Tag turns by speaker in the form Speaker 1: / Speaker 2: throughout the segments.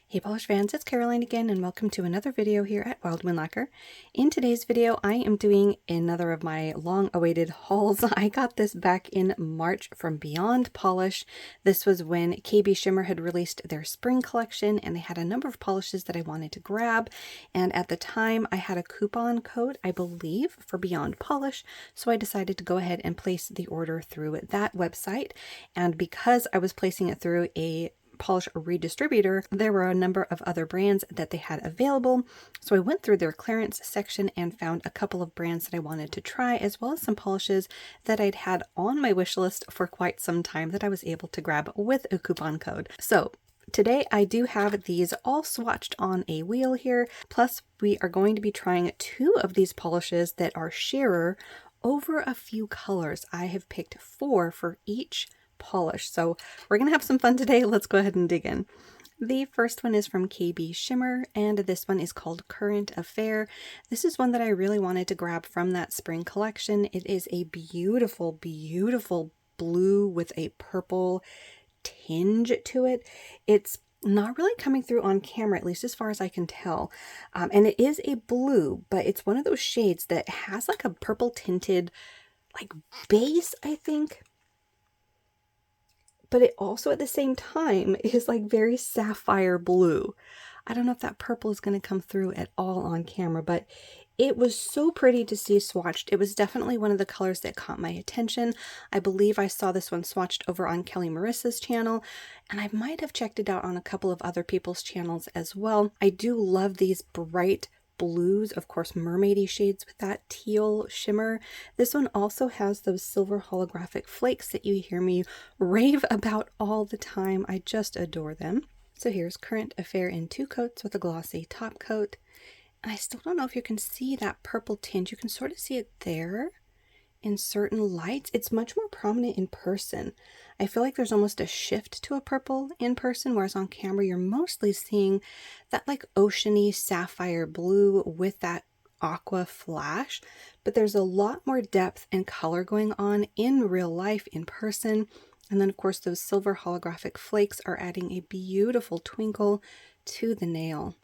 Speaker 1: Hey polish fans, it's Caroline again and welcome to another video here at Wildwind Lacquer. In today's video, I am doing another of my long-awaited hauls. I got this back in March from Beyond Polish. This was when KBShimmer had released their spring collection and they had a number of polishes that I wanted to grab. And at the time, I had a coupon code, I believe, for Beyond Polish. So I decided to go ahead and place the order through that website. And because I was placing it through a polish redistributor, there were a number of other brands that they had available. So I went through their clearance section and found a couple of brands that I wanted to try, as well as some polishes that I'd had on my wish list for quite some time that I was able to grab with a coupon code. So today I do have these all swatched on a wheel here. Plus we are going to be trying two of these polishes that are sheerer over a few colors. I have picked 4 for each polish. So we're gonna have some fun today. Let's go ahead and dig in. The first one is from KBShimmer and this one is called Current Affair. This is one that I really wanted to grab from that spring collection. It is a beautiful, beautiful blue with a purple tinge to it. It's not really coming through on camera, at least as far as I can tell. And it is a blue, but it's one of those shades that has like a purple tinted like base, I think. But it also at the same time is like very sapphire blue. I don't know if that purple is going to come through at all on camera, but it was so pretty to see swatched. It was definitely one of the colors that caught my attention. I believe I saw this one swatched over on Kelly Marissa's channel, and I might have checked it out on a couple of other people's channels as well. I do love these bright blues, of course, mermaidy shades with that teal shimmer. This one also has those silver holographic flakes that you hear me rave about all the time. I just adore them. So here's Current Affair in 2 coats with a glossy top coat. And I still don't know if you can see that purple tinge. You can sort of see it there in certain lights. It's much more prominent in person. I feel like there's almost a shift to a purple in person, whereas on camera you're mostly seeing that like oceany sapphire blue with that aqua flash, but there's a lot more depth and color going on in real life in person. And then of course those silver holographic flakes are adding a beautiful twinkle to the nail.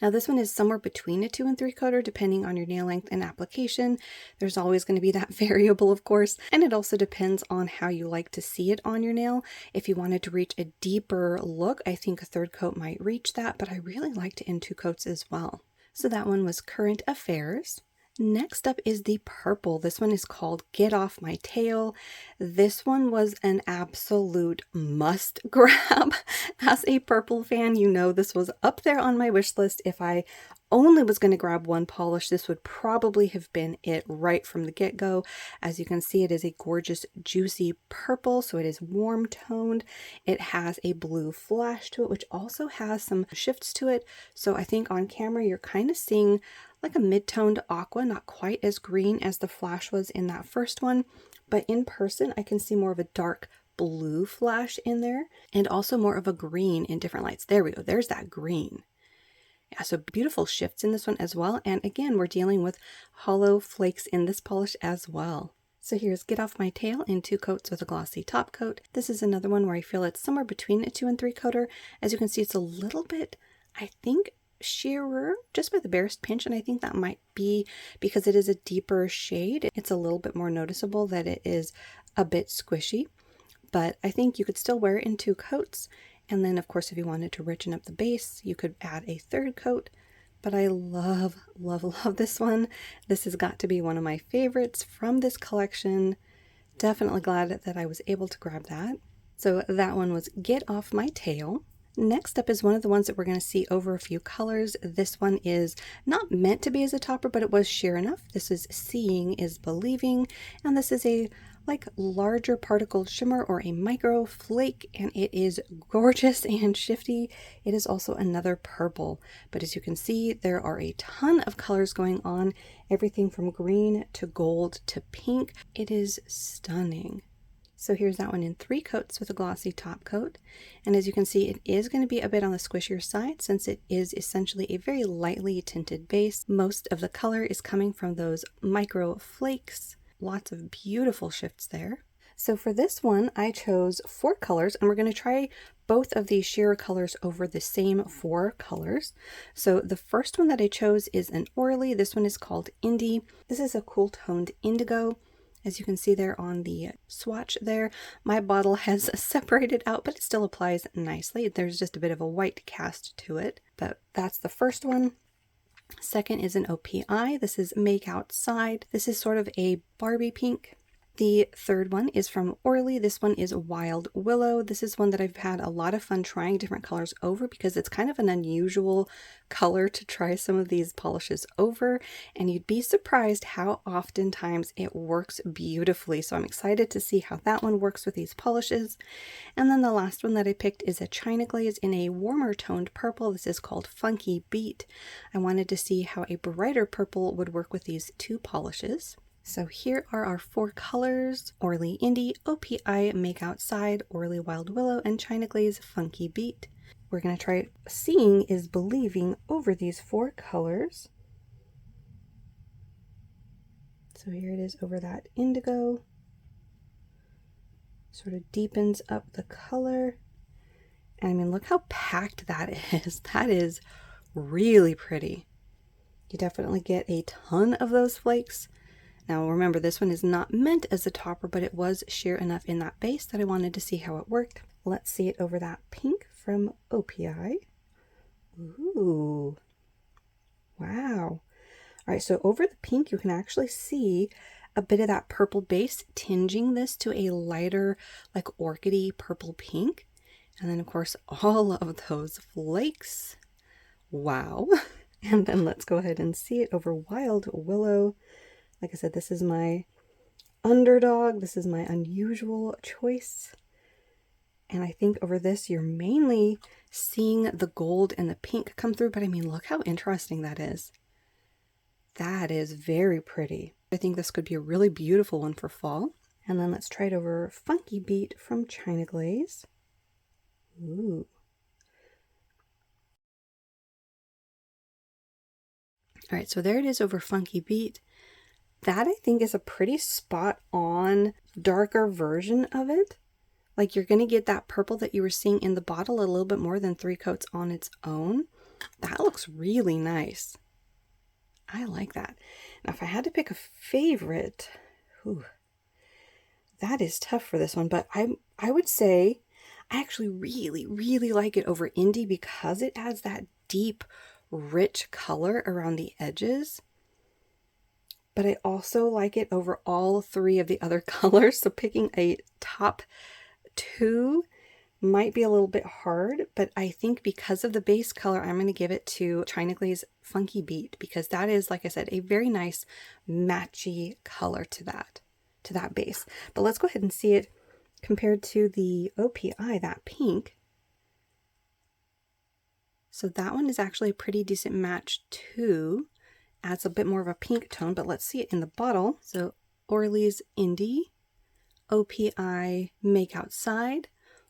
Speaker 1: Now this one is somewhere between a 2 and 3 coater depending on your nail length and application. There's always going to be that variable, of course, and it also depends on how you like to see it on your nail. If you wanted to reach a deeper look, I think a 3rd coat might reach that, but I really liked it in 2 coats as well. So that one was Current Affairs. Next up is the purple. This one is called Get Off My Tail. This one was an absolute must grab. As a purple fan, you know this was up there on my wish list. If I only was going to grab one polish, this would probably have been it right from the get-go. As you can see, it is a gorgeous juicy purple, so it is warm toned. It has a blue flash to it, which also has some shifts to it. So I think on camera you're kind of seeing like a mid-toned aqua, not quite as green as the flash was in that first one, but in person I can see more of a dark blue flash in there and also more of a green in different lights. There we go, there's that green. Yeah, so beautiful shifts in this one as well, and again we're dealing with hollow flakes in this polish as well. So here's Get Off My Tail in 2 coats with a glossy top coat. This is another one where I feel it's somewhere between a 2 and 3 coater. As you can see, it's a little bit, I think, sheerer just by the barest pinch, and I think that might be because it is a deeper shade. It's a little bit more noticeable that it is a bit squishy, but I think you could still wear it in 2 coats. And then of course if you wanted to richen up the base, you could add a 3rd coat. But I love, love, love this one. This has got to be one of my favorites from this collection. Definitely glad that I was able to grab that. So that one was Get Off My Tail. Next up is one of the ones that we're going to see over a few colors. This one is not meant to be as a topper, but it was sheer enough. This is Seeing is Believing, and this is a like larger particle shimmer or a micro flake, and it is gorgeous and shifty. It is also another purple, but as you can see there are a ton of colors going on, everything from green to gold to pink. It is stunning. So here's that one in 3 coats with a glossy top coat. And as you can see, it is going to be a bit on the squishier side since it is essentially a very lightly tinted base. Most of the color is coming from those micro flakes. Lots of beautiful shifts there. So for this one, I chose 4 colors, and we're going to try both of these sheer colors over the same 4 colors. So the first one that I chose is an Orly. This one is called Indie. This is a cool toned indigo. As you can see there on the swatch there, my bottle has separated out, but it still applies nicely. There's just a bit of a white cast to it, but that's the first one. Second is an OPI. This is Make Outside. This is sort of a Barbie pink. The third one is from Orly. This one is Wild Willow. This is one that I've had a lot of fun trying different colors over because it's kind of an unusual color to try some of these polishes over, and you'd be surprised how oftentimes it works beautifully. So I'm excited to see how that one works with these polishes. And then the last one that I picked is a China Glaze in a warmer toned purple. This is called Funky Beat. I wanted to see how a brighter purple would work with these 2 polishes. So here are our 4 colors: Orly Indie, OPI Make Outside, Orly Wild Willow, and China Glaze Funky Beat. We're going to try Seeing is Believing over these 4 colors. So here it is over that indigo. Sort of deepens up the color. And I mean, look how packed that is. That is really pretty. You definitely get a ton of those flakes. Now remember, this one is not meant as a topper, but it was sheer enough in that base that I wanted to see how it worked. Let's see it over that pink from OPI. Ooh, wow. All right, so over the pink, you can actually see a bit of that purple base tinging this to a lighter, like orchidy purple pink. And then of course, all of those flakes. Wow. And then let's go ahead and see it over Wild Willow. Like I said, this is my underdog. This is my unusual choice. And I think over this, you're mainly seeing the gold and the pink come through. But I mean, look how interesting that is. That is very pretty. I think this could be a really beautiful one for fall. And then let's try it over Funky Beat from China Glaze. Ooh. All right, so there it is over Funky Beat. That I think is a pretty spot on darker version of it. Like you're going to get that purple that you were seeing in the bottle a little bit more than 3 coats on its own. That looks really nice. I like that. Now if I had to pick a favorite, that is tough for this one, but I would say I actually really like it over Indie because it adds that deep, rich color around the edges. But I also like it over all 3 of the other colors. So picking a top 2 might be a little bit hard, but I think because of the base color, I'm going to give it to China Glaze Funky Beat because that is, like I said, a very nice matchy color to that base. But let's go ahead and see it compared to the OPI, that pink. So that one is actually a pretty decent match too. Adds a bit more of a pink tone, but let's see it in the bottle. So Orly's Indie, OPI Make Outside,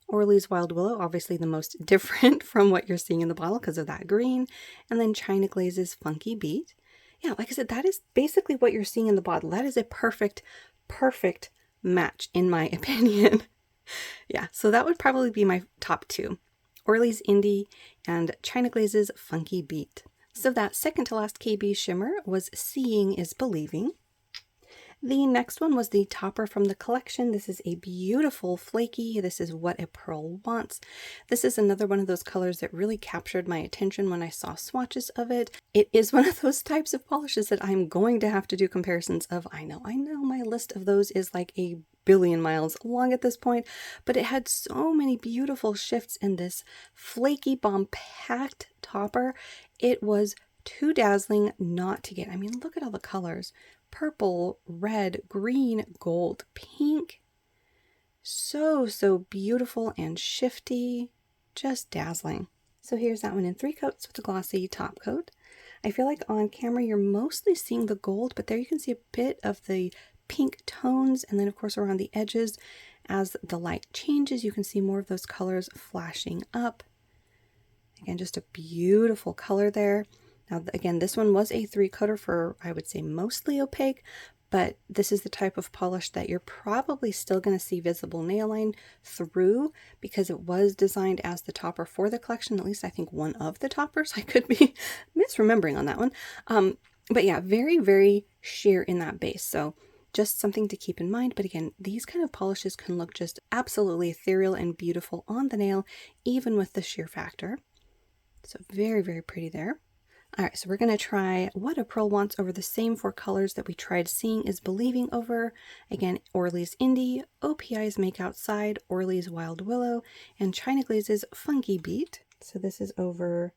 Speaker 1: Orly's Wild Willow, obviously the most different from what you're seeing in the bottle because of that green, and then China Glaze's Funky Beat. Yeah, like I said, that is basically what you're seeing in the bottle. That is a perfect match in my opinion. Yeah, so that would probably be my top 2. Orly's Indie and China Glaze's Funky Beat. So that second to last KBShimmer was Seeing is Believing. The next one was the topper from the collection. This is a beautiful flaky. This is What a Pearl Wants. This is another one of those colors that really captured my attention when I saw swatches of it. It is one of those types of polishes that I'm going to have to do comparisons of. I know, my list of those is like a billion miles long at this point, but it had so many beautiful shifts in this flaky, bomb-packed topper. It was too dazzling not to get. I mean, look at all the colors. Purple, red, green, gold, pink. So beautiful and shifty. Just dazzling. So here's that one in 3 coats with a glossy top coat. I feel like on camera you're mostly seeing the gold, but there you can see a bit of the pink tones, and then of course around the edges as the light changes you can see more of those colors flashing up. Again, just a beautiful color there. Now again, this one was a 3 coater for, I would say, mostly opaque, but this is the type of polish that you're probably still going to see visible nail line through because it was designed as the topper for the collection, at least I think one of the toppers. I could be misremembering on that one. But yeah, very, very sheer in that base. So just something to keep in mind. But again, these kind of polishes can look just absolutely ethereal and beautiful on the nail, even with the sheer factor. So very, very pretty there. All right, so we're going to try What a Pearl Wants over the same 4 colors that we tried Seeing is Believing over. Again, Orly's Indie, OPI's Make Outside, Orly's Wild Willow, and China Glaze's Funky Beat. So this is over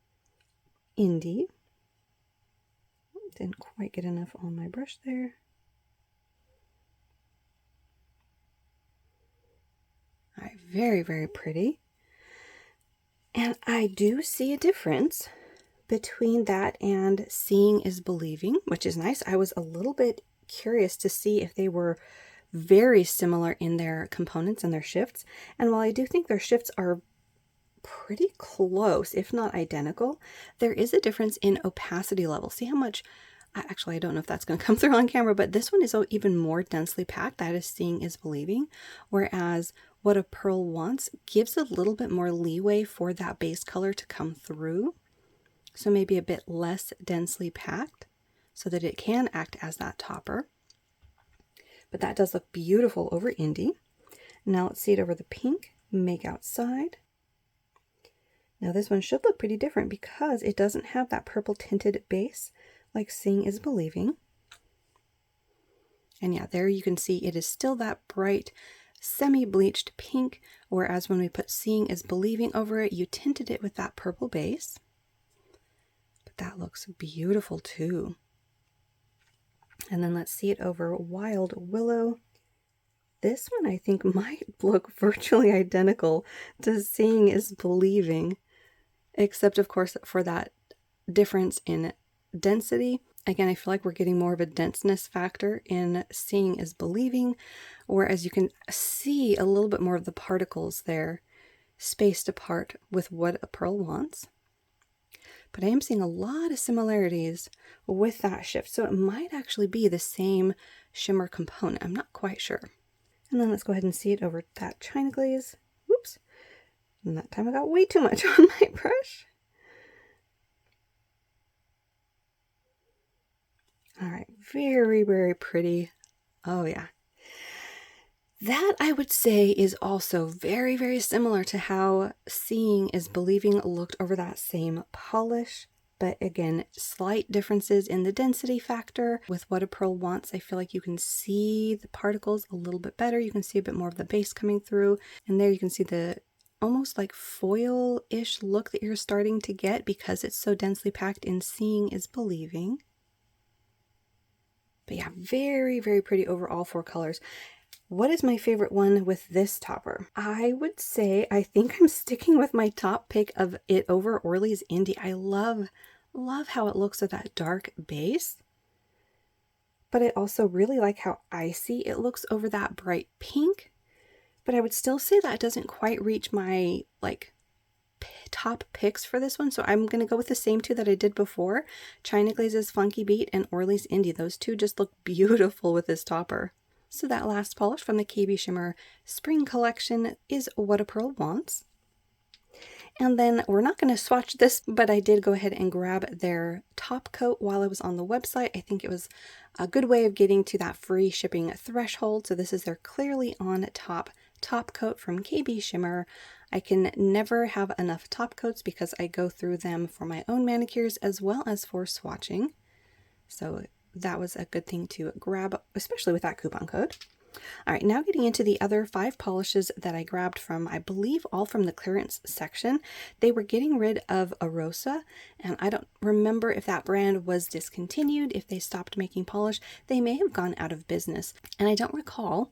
Speaker 1: Indie. Didn't quite get enough on my brush there. All right, very, very pretty. And I do see a difference between that and Seeing is Believing, which is nice. I was a little bit curious to see if they were very similar in their components and their shifts. And while I do think their shifts are pretty close, if not identical, there is a difference in opacity level. See how much, actually I don't know if that's going to come through on camera, but this one is even more densely packed. That is Seeing is Believing, whereas What a Pearl Wants gives a little bit more leeway for that base color to come through. So maybe a bit less densely packed so that it can act as that topper. But that does look beautiful over Indie. Now let's see it over the pink, Make Outside. Now this one should look pretty different because it doesn't have that purple tinted base like Seeing is Believing. And yeah, there you can see it is still that bright semi-bleached pink, whereas when we put Seeing is Believing over it, you tinted it with that purple base. That looks beautiful too. And then let's see it over Wild Willow. This one I think might look virtually identical to Seeing is Believing, except of course for that difference in density. Again, I feel like we're getting more of a denseness factor in Seeing is Believing, whereas you can see a little bit more of the particles there spaced apart with What a Pearl Wants. But I am seeing a lot of similarities with that shift. So it might actually be the same shimmer component. I'm not quite sure. And then let's go ahead and see it over that China Glaze. Whoops. And that time I got way too much on my brush. All right. Very, very pretty. Oh, yeah. That, I would say, is also very, very similar to how Seeing is Believing looked over that same polish. But again, slight differences in the density factor. With What a Pearl Wants, I feel like you can see the particles a little bit better. You can see a bit more of the base coming through. And there you can see the almost like foil-ish look that you're starting to get because it's so densely packed in Seeing is Believing. But yeah, very, very pretty over all 4 colors. What is my favorite one with this topper? I would say I think I'm sticking with my top pick of it over Orly's Indie. I love how it looks with that dark base. But I also really like how icy it looks over that bright pink. But I would still say that doesn't quite reach my top picks for this one. So I'm going to go with the same 2 that I did before. China Glaze's Funky Beat and Orly's Indie. Those 2 just look beautiful with this topper. So that last polish from the KBShimmer Spring Collection is What a Pearl Wants. And then we're not going to swatch this, but I did go ahead and grab their top coat while I was on the website. I think it was a good way of getting to that free shipping threshold. So this is their Clearly On Top coat from KBShimmer. I can never have enough top coats because I go through them for my own manicures as well as for swatching. So that was a good thing to grab, especially with that coupon code. All right, now getting into the other 5 polishes that I grabbed from, I believe, all from the clearance section. They were getting rid of a Rosa, and I don't remember if that brand was discontinued, if they stopped making polish. They may have gone out of business, and I don't recall,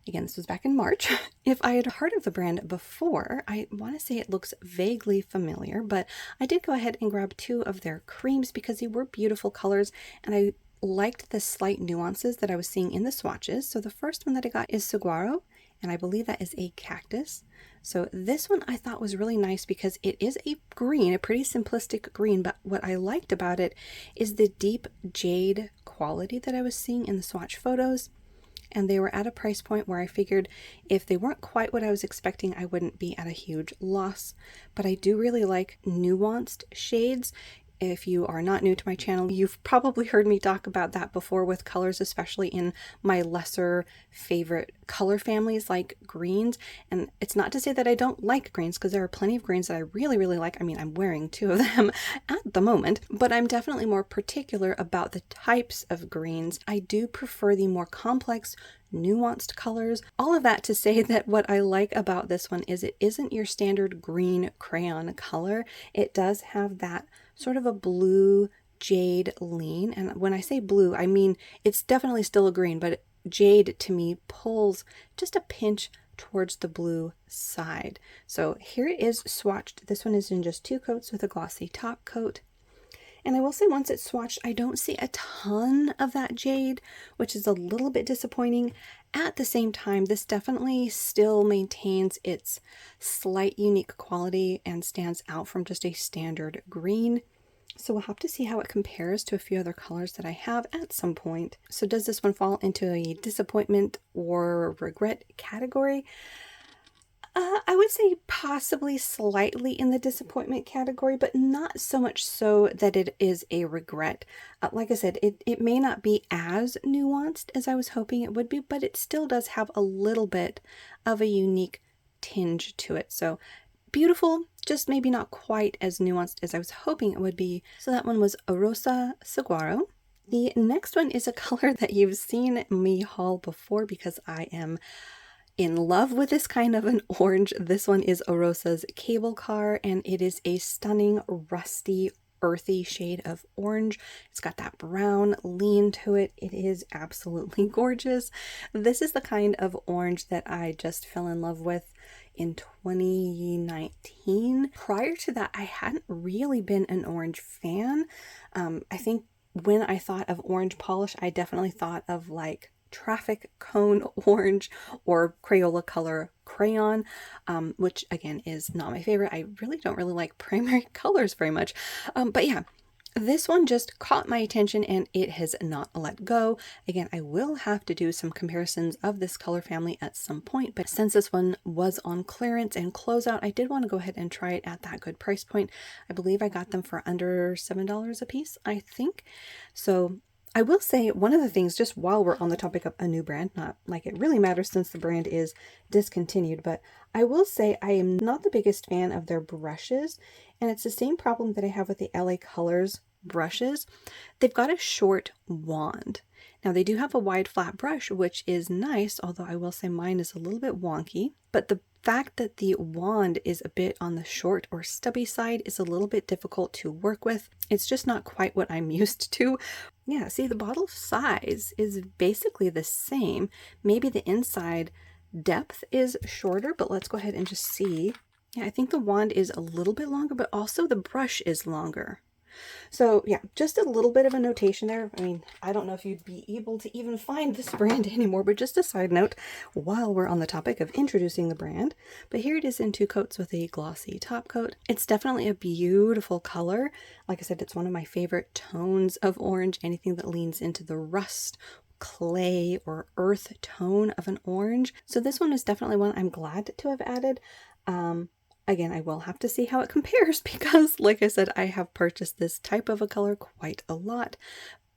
Speaker 1: again, this was back in March, if I had heard of the brand before. I want to say it looks vaguely familiar, but I did go ahead and grab 2 of their creams because they were beautiful colors, and I liked the slight nuances that I was seeing in the swatches. So the first one that I got is Saguaro, and I believe that is a cactus. So this one I thought was really nice because it is a green, a pretty simplistic green, but what I liked about it is the deep jade quality that I was seeing in the swatch photos. And they were at a price point where I figured if they weren't quite what I was expecting, I wouldn't be at a huge loss. But I do really like nuanced shades. If you are not new to my channel, you've probably heard me talk about that before with colors, especially in my lesser favorite color families like greens. And it's not to say that I don't like greens, because there are plenty of greens that I really, really like. I mean, I'm wearing 2 of them at the moment, but I'm definitely more particular about the types of greens. I do prefer the more complex, nuanced colors. All of that to say that what I like about this one is it isn't your standard green crayon color. It does have that sort of a blue jade lean. And when I say blue, I mean it's definitely still a green, but jade to me pulls just a pinch towards the blue side. So here it is swatched. This one is in just 2 coats with a glossy top coat. And I will say once it's swatched, I don't see a ton of that jade, which is a little bit disappointing. At the same time, this definitely still maintains its slight unique quality and stands out from just a standard green. So we'll have to see how it compares to a few other colors that I have at some point. So does this one fall into a disappointment or regret category? I would say possibly slightly in the disappointment category, but not so much so that it is a regret. Like I said, it may not be as nuanced as I was hoping it would be, but it still does have a little bit of a unique tinge to it. So beautiful, just maybe not quite as nuanced as I was hoping it would be. So that one was Rosa Saguaro. The next one is a color that you've seen me haul before because I am in love with this kind of an orange. This one is Rosas Cable Car, and it is a stunning, rusty, earthy shade of orange. It's got that brown lean to it. It is absolutely gorgeous. This is the kind of orange that I just fell in love with in 2019. Prior to that, I hadn't really been an orange fan. I think when I thought of orange polish, I definitely thought of like traffic cone orange or Crayola color crayon, which again is not my favorite. I really don't really like primary colors very much. But yeah, this one just caught my attention and it has not let go. Again, I will have to do some comparisons of this color family at some point, but since this one was on clearance and closeout, I did want to go ahead and try it at that good price point. I believe I got them for under $7 a piece, I think. So I will say one of the things, just while we're on the topic of a new brand, not like it really matters since the brand is discontinued, but I will say I am not the biggest fan of their brushes, and it's the same problem that I have with the LA Colors brushes. They've got a short wand. Now they do have a wide flat brush, which is nice, although I will say mine is a little bit wonky, but the fact that the wand is a bit on the short or stubby side is a little bit difficult to work with. It's just not quite what I'm used to. Yeah, see, the bottle size is basically the same. Maybe the inside depth is shorter, but let's go ahead and just see. Yeah, I think the wand is a little bit longer, but also the brush is longer. So yeah, just a little bit of a notation there. I mean, I don't know if you'd be able to even find this brand anymore, but just a side note while we're on the topic of introducing the brand. But here it is in 2 coats with a glossy top coat. It's definitely a beautiful color. Like I said, it's one of my favorite tones of orange. Anything that leans into the rust, clay, or earth tone of an orange. So this one is definitely one I'm glad to have added. Again, I will have to see how it compares because, like I said, I have purchased this type of a color quite a lot.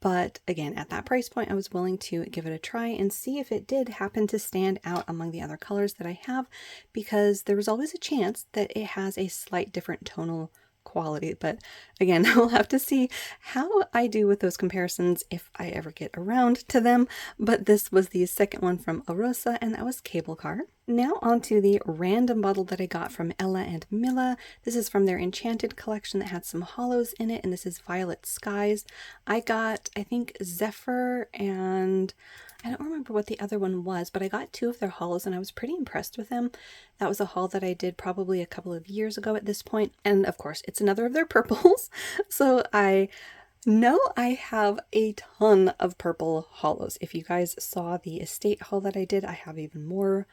Speaker 1: But again, at that price point, I was willing to give it a try and see if it did happen to stand out among the other colors that I have, because there was always a chance that it has a slight different tonal quality. But again, I'll have to see how I do with those comparisons if I ever get around to them. But this was the second one from Rosa, and that was Cable Car. Now onto the random bottle that I got from Ella and Milla. This is from their Enchanted collection that had some hollows in it, and this is Violet Skies. I got, I think, Zephyr, and I don't remember what the other one was, but I got 2 of their hollows and I was pretty impressed with them. That was a haul that I did probably a couple of years ago at this point. And of course, it's another of their purples. So I know I have a ton of purple hollows. If you guys saw the estate haul that I did, I have even more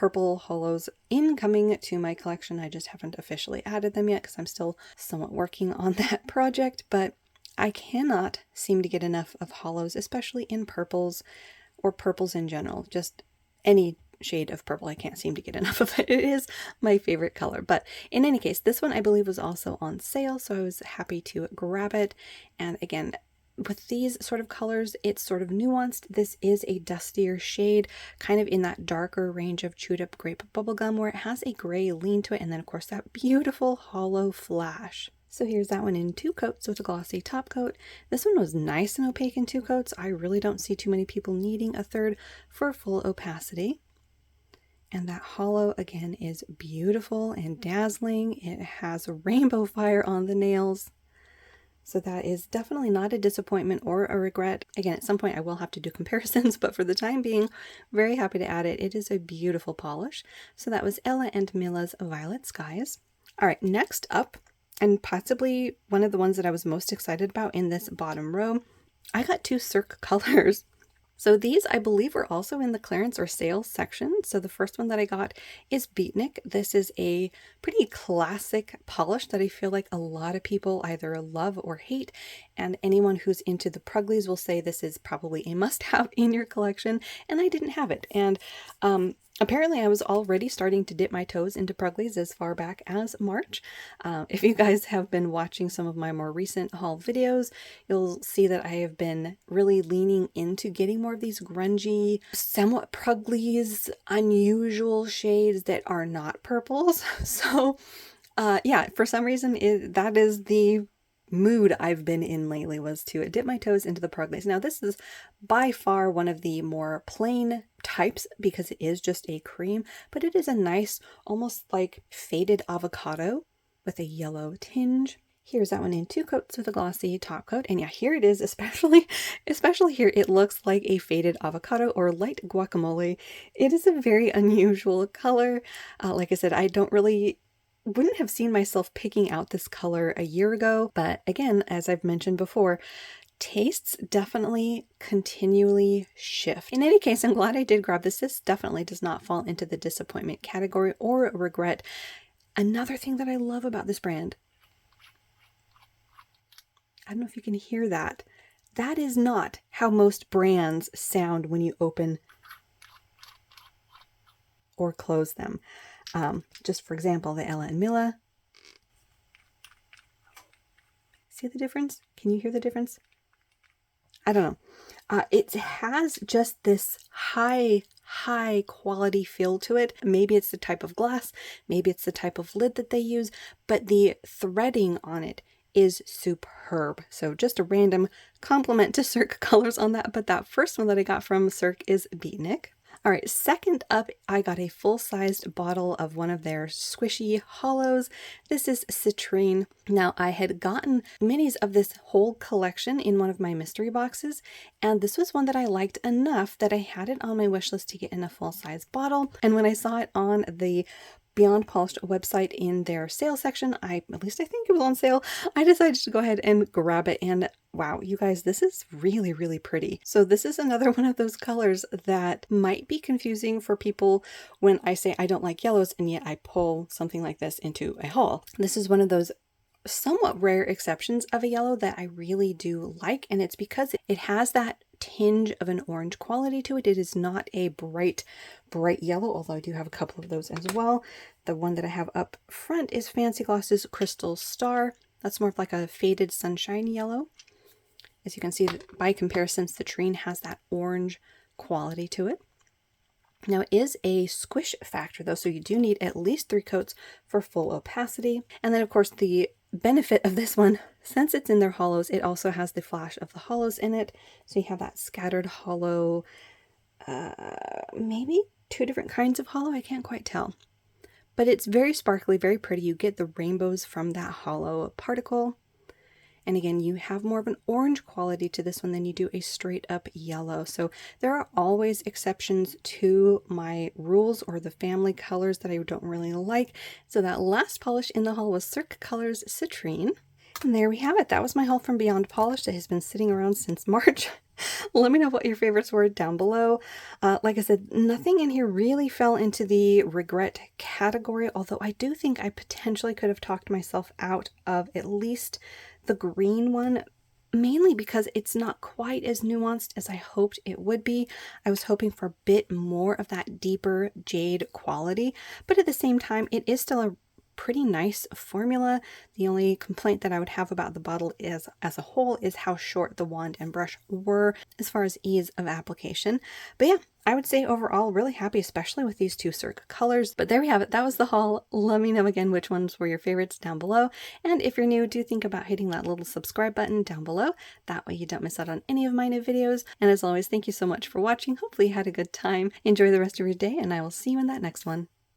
Speaker 1: purple hollows incoming to my collection. I just haven't officially added them yet because I'm still somewhat working on that project, but I cannot seem to get enough of hollows, especially in purples or purples in general. Just any shade of purple, I can't seem to get enough of it. It is my favorite color. But in any case, this one I believe was also on sale, so I was happy to grab it. And again, with these sort of colors, it's sort of nuanced. This is a dustier shade, kind of in that darker range of chewed up grape bubblegum, where it has a gray lean to it, and then of course that beautiful hollow flash. So here's that one in 2 coats with a glossy top coat. This one was nice and opaque in 2 coats. I really don't see too many people needing a third for full opacity. And that hollow, again, is beautiful and dazzling. It has a rainbow fire on the nails. So that is definitely not a disappointment or a regret. Again, at some point I will have to do comparisons, but for the time being, very happy to add it. It is a beautiful polish. So that was Ella and Mila's Violet Skies. All right, next up, and possibly one of the ones that I was most excited about in this bottom row, I got 2 Cirque colors. So these, I believe, were also in the clearance or sales section. So the first one that I got is Beatnik. This is a pretty classic polish that I feel like a lot of people either love or hate. And anyone who's into the Pruglies will say this is probably a must-have in your collection. And I didn't have it. And apparently I was already starting to dip my toes into Pruglies as far back as March. If you guys have been watching some of my more recent haul videos, you'll see that I have been really leaning into getting more of these grungy, somewhat Pruglies, unusual shades that are not purples. So yeah, for some reason that is the mood I've been in lately, was to dip my toes into the Pruglies. Now this is by far one of the more plain types because it is just a cream, but it is a nice, almost like faded avocado with a yellow tinge. Here's that one in 2 coats with a glossy top coat. And yeah, here it is, especially here, it looks like a faded avocado or light guacamole. It is a very unusual color. Like I said, I wouldn't have seen myself picking out this color a year ago, but again, as I've mentioned before, tastes definitely continually shift. In any case, I'm glad I did grab this. This definitely does not fall into the disappointment category or regret. Another thing that I love about this brand, I don't know if you can hear that. That is not how most brands sound when you open or close them. Just for example, the Ella and Mila. See the difference? Can you hear the difference? I don't know. It has just this high quality feel to it. Maybe it's the type of glass, maybe it's the type of lid that they use, but the threading on it is superb. So just a random compliment to Cirque Colors on that, but that first one that I got from Cirque is Beatnik. All right, second up, I got a full-sized bottle of one of their squishy hollows. This is Citrine. Now, I had gotten minis of this whole collection in one of my mystery boxes, and this was one that I liked enough that I had it on my wish list to get in a full-size bottle. And when I saw it on the Beyond Polished website in their sale section, at least I think it was on sale, I decided to go ahead and grab it, and wow, you guys, this is really, really pretty. So this is another one of those colors that might be confusing for people when I say I don't like yellows, and yet I pull something like this into a haul. This is one of those somewhat rare exceptions of a yellow that I really do like, and it's because it has that tinge of an orange quality to it. It is not a bright yellow, although I do have a couple of those as well. The one that I have up front is Fancy Gloss's Crystal Star. That's more of like a faded sunshine yellow. As you can see, by comparison, Citrine has that orange quality to it. Now, it is a squish factor though, so you do need at least 3 coats for full opacity. And then of course the benefit of this one, since it's in their hollows, it also has the flash of the hollows in it. So you have that scattered hollow, maybe 2 different kinds of hollow, I can't quite tell. But it's very sparkly, very pretty. You get the rainbows from that hollow particle. And again, you have more of an orange quality to this one than you do a straight up yellow. So there are always exceptions to my rules or the family colors that I don't really like. So that last polish in the haul was Cirque Colors Citrine. And there we have it. That was my haul from Beyond Polished. It has been sitting around since March. Let me know what your favorites were down below. Like I said, nothing in here really fell into the regret category, although I do think I potentially could have talked myself out of at least the green one, mainly because it's not quite as nuanced as I hoped it would be. I was hoping for a bit more of that deeper jade quality, but at the same time, it is still a pretty nice formula. The only complaint that I would have about the bottle is, as a whole, is how short the wand and brush were as far as ease of application. But yeah, I would say overall really happy, especially with these two Circa colors. But there we have it. That was the haul. Let me know again which ones were your favorites down below. And if you're new, do think about hitting that little subscribe button down below. That way you don't miss out on any of my new videos. And as always, thank you so much for watching. Hopefully you had a good time. Enjoy the rest of your day, and I will see you in that next one.